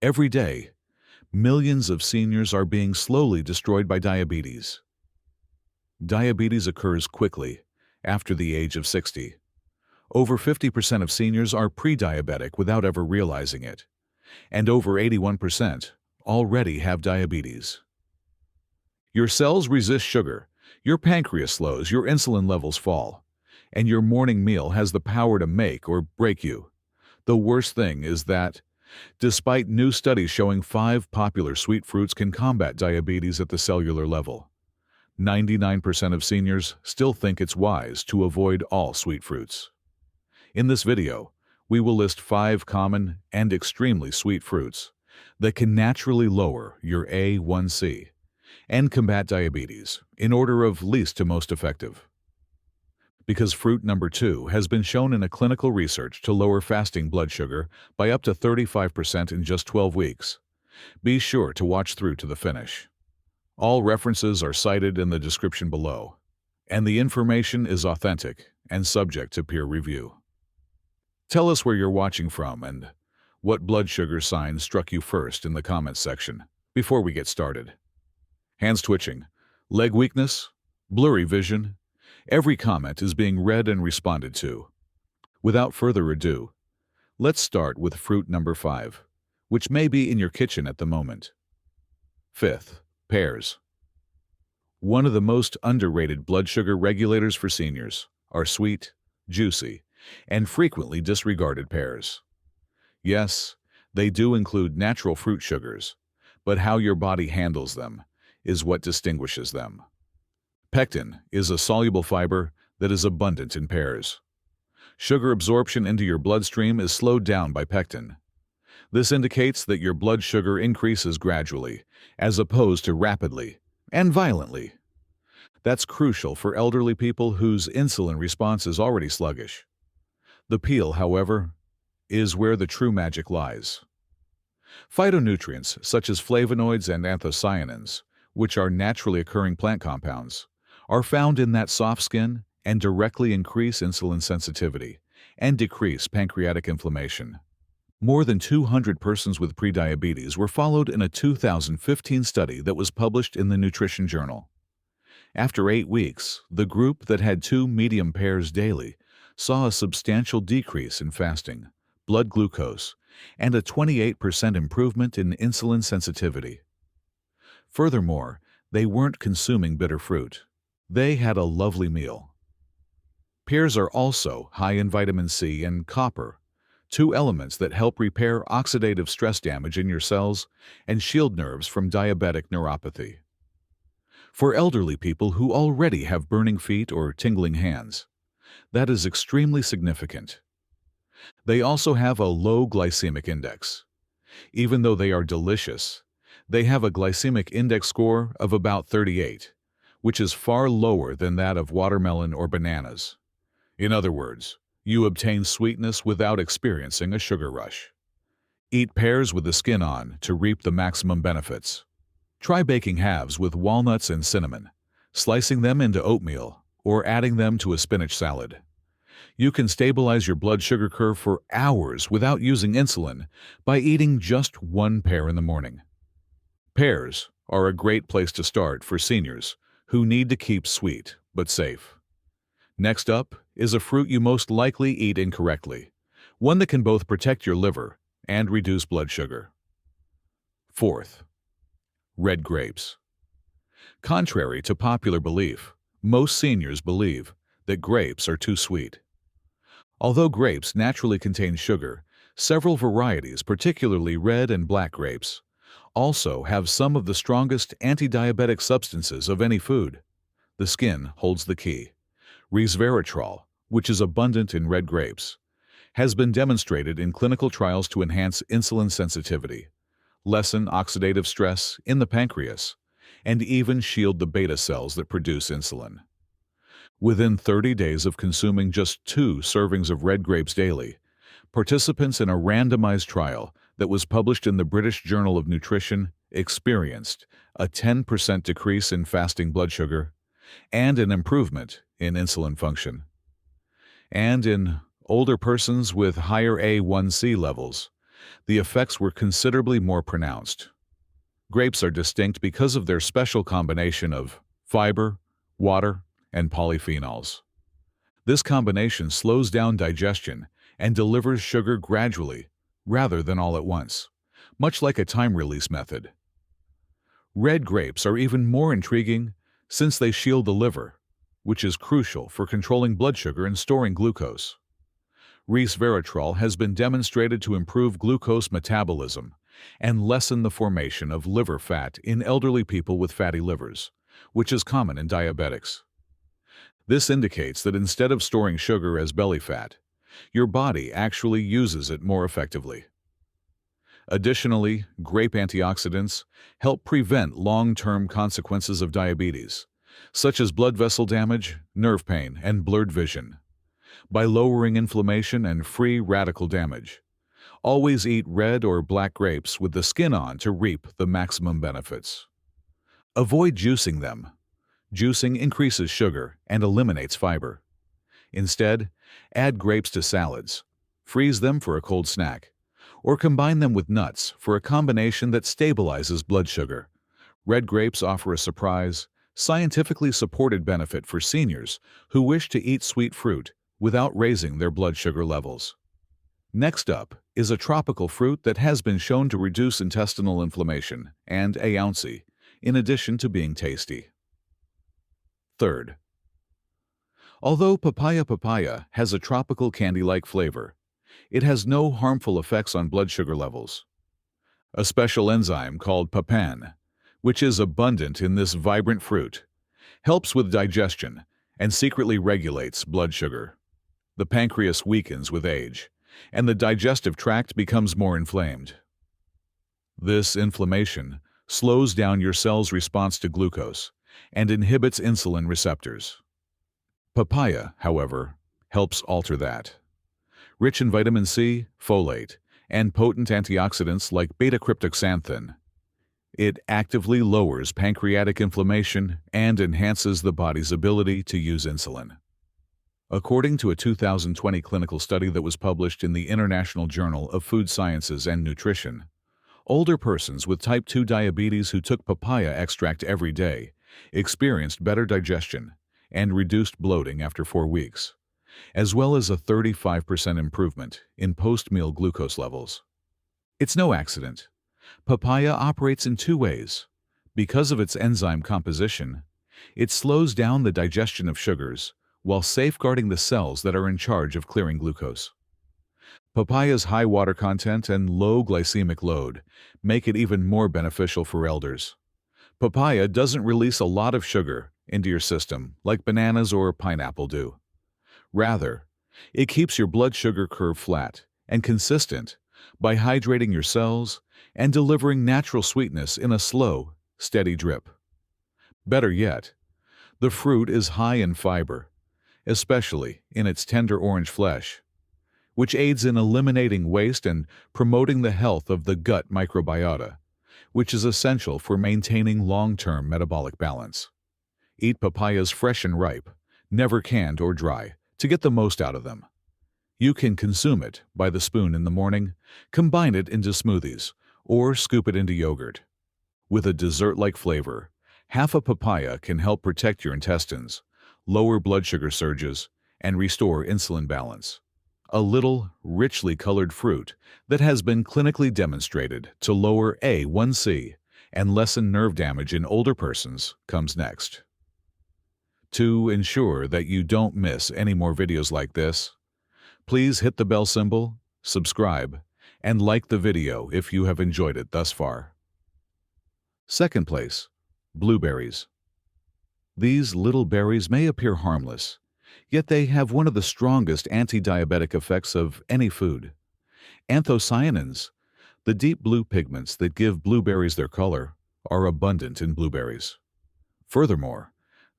Every day, millions of seniors are being slowly destroyed by diabetes. Diabetes occurs quickly, after the age of 60. Over 50% of seniors are pre-diabetic without ever realizing it, and over 81% already have diabetes. Your cells resist sugar, your pancreas slows, your insulin levels fall, and your morning meal has the power to make or break you. The worst thing is that, despite new studies showing 5 popular sweet fruits can combat diabetes at the cellular level, 99% of seniors still think it's wise to avoid all sweet fruits. In this video, we will list 5 common and extremely sweet fruits that can naturally lower your A1C and combat diabetes in order of least to most effective. Because fruit number 2 has been shown in a clinical research to lower fasting blood sugar by up to 35% in just 12 weeks. Be sure to watch through to the finish. All references are cited in the description below, and the information is authentic and subject to peer review. Tell us where you're watching from and what blood sugar sign struck you first in the comments section before we get started. Hands twitching, leg weakness, blurry vision. Every comment is being read and responded to. Without further ado, let's start with fruit number 5, which may be in your kitchen at the moment. 5th, pears. One of the most underrated blood sugar regulators for seniors are sweet, juicy, and frequently disregarded pears. Yes, they do include natural fruit sugars, but how your body handles them is what distinguishes them. Pectin is a soluble fiber that is abundant in pears. Sugar absorption into your bloodstream is slowed down by pectin. This indicates that your blood sugar increases gradually, as opposed to rapidly and violently. That's crucial for elderly people whose insulin response is already sluggish. The peel, however, is where the true magic lies. Phytonutrients such as flavonoids and anthocyanins, which are naturally occurring plant compounds, are found in that soft skin and directly increase insulin sensitivity and decrease pancreatic inflammation. More than 200 persons with prediabetes were followed in a 2015 study that was published in the Nutrition Journal. After 8 weeks, the group that had 2 medium pears daily saw a substantial decrease in fasting, blood glucose, and a 28% improvement in insulin sensitivity. Furthermore, they weren't consuming bitter fruit. They had a lovely meal. Pears are also high in vitamin C and copper, 2 elements that help repair oxidative stress damage in your cells and shield nerves from diabetic neuropathy. For elderly people who already have burning feet or tingling hands, that is extremely significant. They also have a low glycemic index. Even though they are delicious, they have a glycemic index score of about 38, which is far lower than that of watermelon or bananas. In other words, you obtain sweetness without experiencing a sugar rush. Eat pears with the skin on to reap the maximum benefits. Try baking halves with walnuts and cinnamon, slicing them into oatmeal, or adding them to a spinach salad. You can stabilize your blood sugar curve for hours without using insulin by eating just 1 pear in the morning. Pears are a great place to start for seniors who need to keep sweet but safe. Next up is a fruit you most likely eat incorrectly, one that can both protect your liver and reduce blood sugar. 4th, red grapes. Contrary to popular belief, most seniors believe that grapes are too sweet. Although grapes naturally contain sugar, several varieties, particularly red and black grapes, also have some of the strongest anti-diabetic substances of any food. The skin holds the key. Resveratrol, which is abundant in red grapes, has been demonstrated in clinical trials to enhance insulin sensitivity, lessen oxidative stress in the pancreas, and even shield the beta cells that produce insulin. Within 30 days of consuming just 2 servings of red grapes daily, participants in a randomized trial that was published in the British Journal of Nutrition experienced a 10% decrease in fasting blood sugar and an improvement in insulin function. And in older persons with higher A1C levels, the effects were considerably more pronounced. Grapes are distinct because of their special combination of fiber, water, and polyphenols. This combination slows down digestion and delivers sugar gradually, rather than all at once, much like a time-release method. Red grapes are even more intriguing since they shield the liver, which is crucial for controlling blood sugar and storing glucose. Resveratrol has been demonstrated to improve glucose metabolism and lessen the formation of liver fat in elderly people with fatty livers, which is common in diabetics. This indicates that instead of storing sugar as belly fat, your body actually uses it more effectively. Additionally, grape antioxidants help prevent long-term consequences of diabetes, such as blood vessel damage, nerve pain, and blurred vision, by lowering inflammation and free radical damage. Always eat red or black grapes with the skin on to reap the maximum benefits. Avoid juicing them. Juicing increases sugar and eliminates fiber. Instead, add grapes to salads, freeze them for a cold snack, or combine them with nuts for a combination that stabilizes blood sugar. Red grapes offer a surprise, scientifically supported benefit for seniors who wish to eat sweet fruit without raising their blood sugar levels. Next up is a tropical fruit that has been shown to reduce intestinal inflammation and aouncy, in addition to being tasty. Third, although papaya has a tropical candy-like flavor, it has no harmful effects on blood sugar levels. A special enzyme called papain, which is abundant in this vibrant fruit, helps with digestion and secretly regulates blood sugar. The pancreas weakens with age, and the digestive tract becomes more inflamed. This inflammation slows down your cell's response to glucose and inhibits insulin receptors. Papaya, however, helps alter that. Rich in vitamin C, folate, and potent antioxidants like beta-cryptoxanthin, it actively lowers pancreatic inflammation and enhances the body's ability to use insulin. According to a 2020 clinical study that was published in the International Journal of Food Sciences and Nutrition, older persons with type 2 diabetes who took papaya extract every day experienced better digestion and reduced bloating after 4 weeks, as well as a 35% improvement in post-meal glucose levels. It's no accident. Papaya operates in 2 ways. Because of its enzyme composition, it slows down the digestion of sugars while safeguarding the cells that are in charge of clearing glucose. Papaya's high water content and low glycemic load make it even more beneficial for elders. Papaya doesn't release a lot of sugar into your system like bananas or pineapple do. Rather, it keeps your blood sugar curve flat and consistent by hydrating your cells and delivering natural sweetness in a slow, steady drip. Better yet, the fruit is high in fiber, especially in its tender orange flesh, which aids in eliminating waste and promoting the health of the gut microbiota, which is essential for maintaining long-term metabolic balance. Eat papayas fresh and ripe, never canned or dry, to get the most out of them. You can consume it by the spoon in the morning, combine it into smoothies, or scoop it into yogurt. With a dessert-like flavor, half a papaya can help protect your intestines, lower blood sugar surges, and restore insulin balance. A little, richly colored fruit that has been clinically demonstrated to lower A1C and lessen nerve damage in older persons comes next. To ensure that you don't miss any more videos like this, please hit the bell symbol, subscribe, and like the video if you have enjoyed it thus far. Second place, blueberries. These little berries may appear harmless, yet they have one of the strongest anti-diabetic effects of any food. Anthocyanins, the deep blue pigments that give blueberries their color, are abundant in blueberries. Furthermore,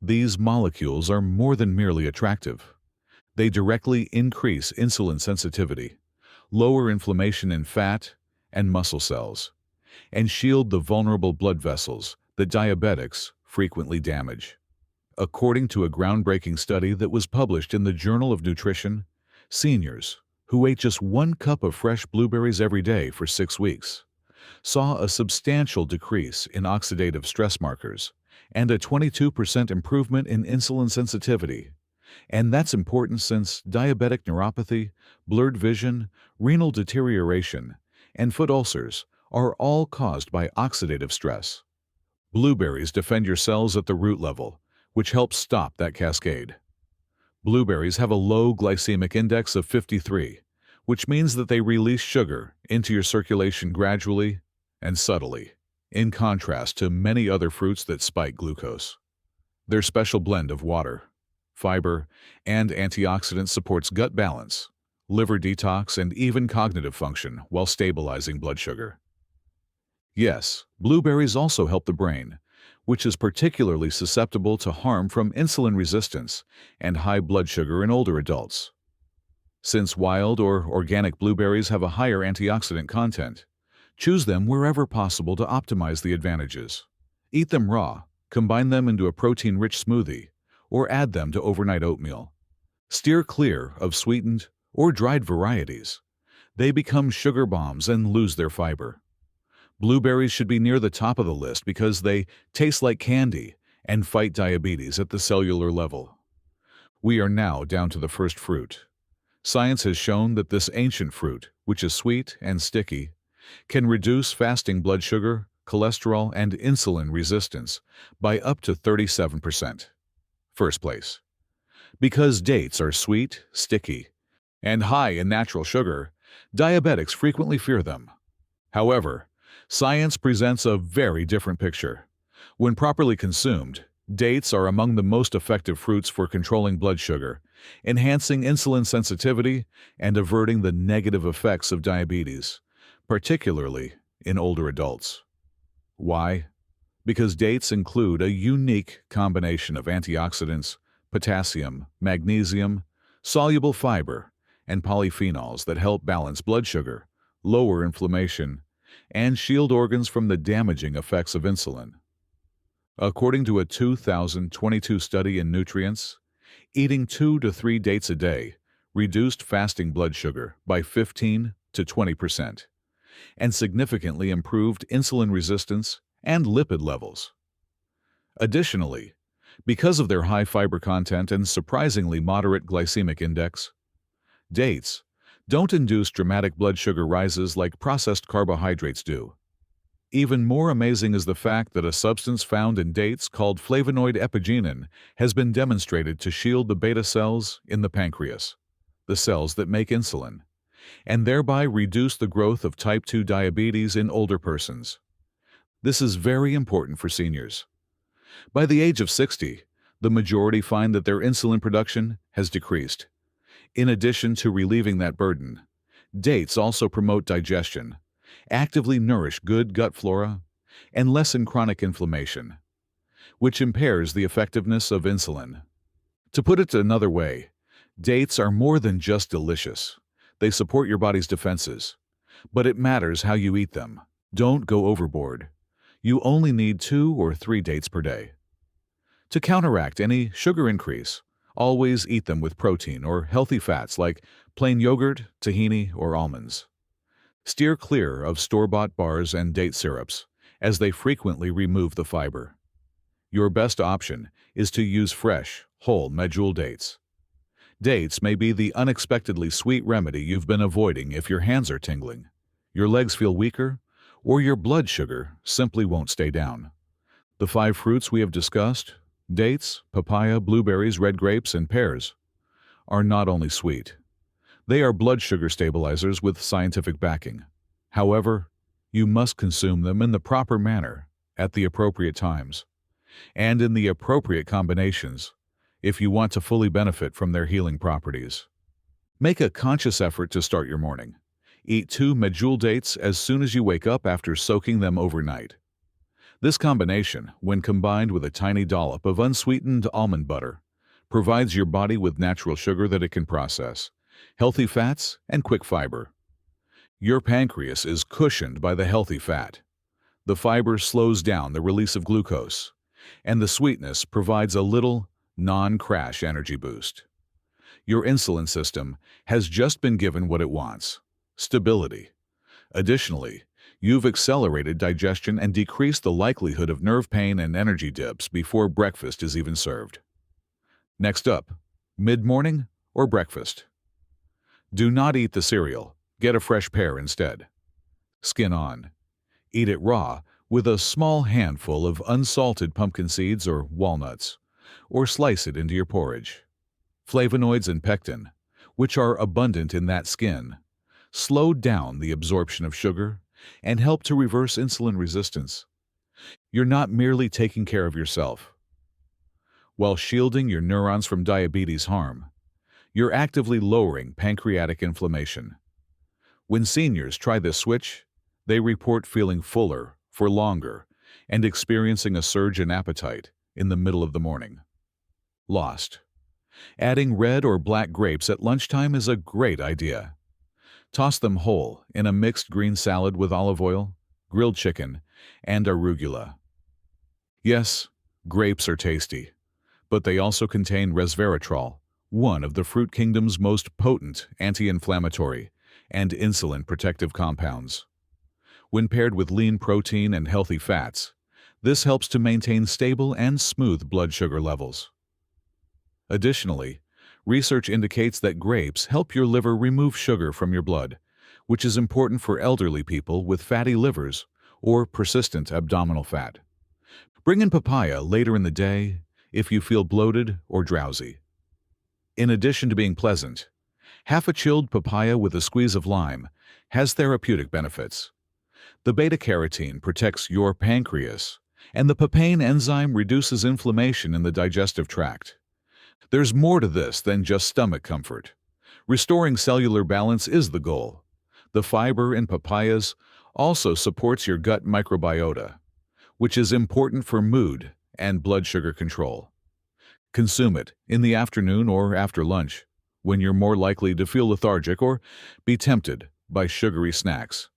these molecules are more than merely attractive. They directly increase insulin sensitivity, lower inflammation in fat and muscle cells, and shield the vulnerable blood vessels that diabetics frequently damage. According to a groundbreaking study that was published in the Journal of Nutrition, seniors who ate just 1 cup of fresh blueberries every day for 6 weeks, saw a substantial decrease in oxidative stress markers and a 22% improvement in insulin sensitivity. And that's important since diabetic neuropathy, blurred vision, renal deterioration, and foot ulcers are all caused by oxidative stress. Blueberries defend your cells at the root level, which helps stop that cascade. Blueberries have a low glycemic index of 53, which means that they release sugar into your circulation gradually and subtly, in contrast to many other fruits that spike glucose. Their special blend of water, fiber, and antioxidants supports gut balance, liver detox, and even cognitive function while stabilizing blood sugar. Yes, blueberries also help the brain, which is particularly susceptible to harm from insulin resistance and high blood sugar in older adults. Since wild or organic blueberries have a higher antioxidant content, choose them wherever possible to optimize the advantages. Eat them raw, combine them into a protein-rich smoothie, or add them to overnight oatmeal. Steer clear of sweetened or dried varieties. They become sugar bombs and lose their fiber. Blueberries should be near the top of the list because they taste like candy and fight diabetes at the cellular level. We are now down to the first fruit. Science has shown that this ancient fruit, which is sweet and sticky, can reduce fasting blood sugar, cholesterol, and insulin resistance by up to 37%. First place. Because dates are sweet, sticky, and high in natural sugar, diabetics frequently fear them. However, science presents a very different picture. When properly consumed, dates are among the most effective fruits for controlling blood sugar, enhancing insulin sensitivity, and averting the negative effects of diabetes, particularly in older adults. Why? Because dates include a unique combination of antioxidants, potassium, magnesium, soluble fiber, and polyphenols that help balance blood sugar, lower inflammation, and shield organs from the damaging effects of insulin. According to a 2022 study in Nutrients, eating 2 to 3 dates a day reduced fasting blood sugar by 15 to 20% and significantly improved insulin resistance and lipid levels. Additionally, because of their high fiber content and surprisingly moderate glycemic index, dates don't induce dramatic blood sugar rises like processed carbohydrates do. Even more amazing is the fact that a substance found in dates called flavonoid epigenin has been demonstrated to shield the beta cells in the pancreas, the cells that make insulin, and thereby reduce the growth of type 2 diabetes in older persons. This is very important for seniors. By the age of 60, the majority find that their insulin production has decreased. In addition to relieving that burden, dates also promote digestion, actively nourish good gut flora, and lessen chronic inflammation, which impairs the effectiveness of insulin. To put it another way, dates are more than just delicious. They support your body's defenses. But it matters how you eat them. Don't go overboard. You only need 2 or 3 dates per day. To counteract any sugar increase, always eat them with protein or healthy fats like plain yogurt, tahini, or almonds. Steer clear of store-bought bars and date syrups, as they frequently remove the fiber. Your best option is to use fresh, whole medjool dates. Dates may be the unexpectedly sweet remedy you've been avoiding if your hands are tingling, your legs feel weaker, or your blood sugar simply won't stay down. The 5 fruits we have discussed, dates, papaya, blueberries, red grapes, and pears, are not only sweet. They are blood sugar stabilizers with scientific backing. However, you must consume them in the proper manner, at the appropriate times, and in the appropriate combinations if you want to fully benefit from their healing properties. Make a conscious effort to start your morning. Eat 2 medjool dates as soon as you wake up after soaking them overnight. This combination, when combined with a tiny dollop of unsweetened almond butter, provides your body with natural sugar that it can process, healthy fats, and quick fiber. Your pancreas is cushioned by the healthy fat. The fiber slows down the release of glucose, and the sweetness provides a little non-crash energy boost. Your insulin system has just been given what it wants: stability. Additionally, you've accelerated digestion and decreased the likelihood of nerve pain and energy dips before breakfast is even served. Next up, mid-morning or breakfast. Do not eat the cereal. Get a fresh pear instead. Skin on. Eat it raw with a small handful of unsalted pumpkin seeds or walnuts, or slice it into your porridge. Flavonoids and pectin, which are abundant in that skin, slow down the absorption of sugar and help to reverse insulin resistance. You're not merely taking care of yourself. While shielding your neurons from diabetes harm, you're actively lowering pancreatic inflammation. When seniors try this switch, they report feeling fuller for longer and experiencing a surge in appetite in the middle of the morning. Lost. Adding red or black grapes at lunchtime is a great idea. Toss them whole in a mixed green salad with olive oil, grilled chicken, and arugula. Yes, grapes are tasty, but they also contain resveratrol, one of the fruit kingdom's most potent anti-inflammatory and insulin-protective compounds. When paired with lean protein and healthy fats, this helps to maintain stable and smooth blood sugar levels. Additionally, research indicates that grapes help your liver remove sugar from your blood, which is important for elderly people with fatty livers or persistent abdominal fat. Bring in papaya later in the day if you feel bloated or drowsy. In addition to being pleasant, half a chilled papaya with a squeeze of lime has therapeutic benefits. The beta-carotene protects your pancreas, and the papain enzyme reduces inflammation in the digestive tract. There's more to this than just stomach comfort. Restoring cellular balance is the goal. The fiber in papayas also supports your gut microbiota, which is important for mood and blood sugar control. Consume it in the afternoon or after lunch, when you're more likely to feel lethargic or be tempted by sugary snacks.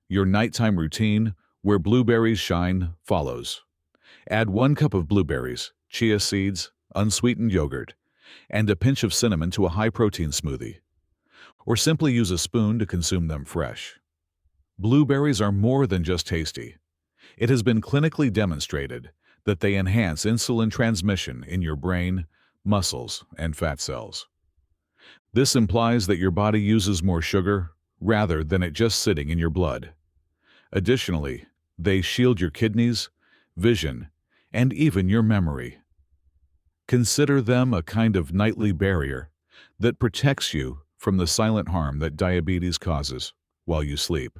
Your nighttime routine, where blueberries shine, follows. Add 1 cup of blueberries, chia seeds, unsweetened yogurt, and a pinch of cinnamon to a high-protein smoothie. Or simply use a spoon to consume them fresh. Blueberries are more than just tasty. It has been clinically demonstrated that they enhance insulin transmission in your brain, muscles, and fat cells. This implies that your body uses more sugar rather than it just sitting in your blood. Additionally, they shield your kidneys, vision, and even your memory. Consider them a kind of nightly barrier that protects you from the silent harm that diabetes causes while you sleep.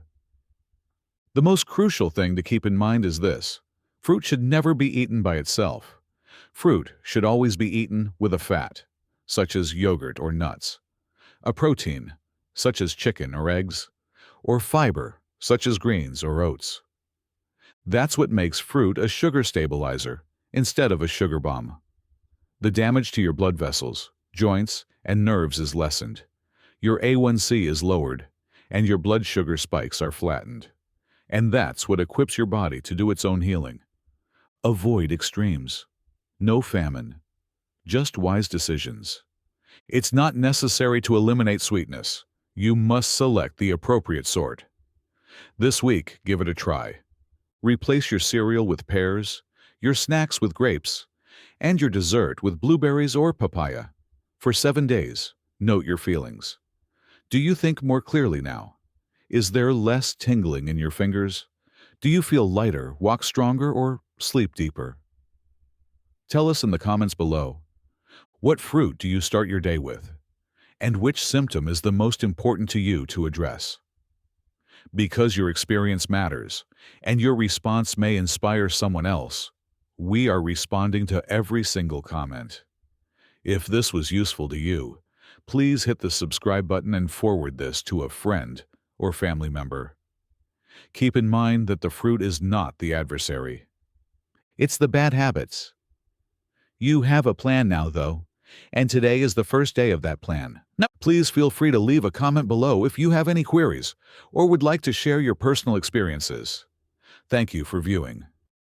The most crucial thing to keep in mind is this: fruit should never be eaten by itself. Fruit should always be eaten with a fat, such as yogurt or nuts, a protein, such as chicken or eggs, or fiber, such as greens or oats. That's what makes fruit a sugar stabilizer instead of a sugar bomb. The damage to your blood vessels, joints, and nerves is lessened. Your A1C is lowered, and your blood sugar spikes are flattened. And that's what equips your body to do its own healing. Avoid extremes. No famine. Just wise decisions. It's not necessary to eliminate sweetness. You must select the appropriate sort. This week, give it a try. Replace your cereal with pears, your snacks with grapes, and your dessert with blueberries or papaya. For 7 days, note your feelings. Do you think more clearly now? Is there less tingling in your fingers? Do you feel lighter, walk stronger, or sleep deeper? Tell us in the comments below. What fruit do you start your day with? And which symptom is the most important to you to address? Because your experience matters, and your response may inspire someone else, we are responding to every single comment. If this was useful to you, please hit the subscribe button and forward this to a friend or family member. Keep in mind that the fruit is not the adversary. It's the bad habits. You have a plan now, though, and today is the first day of that plan. Now, please feel free to leave a comment below if you have any queries or would like to share your personal experiences. Thank you for viewing.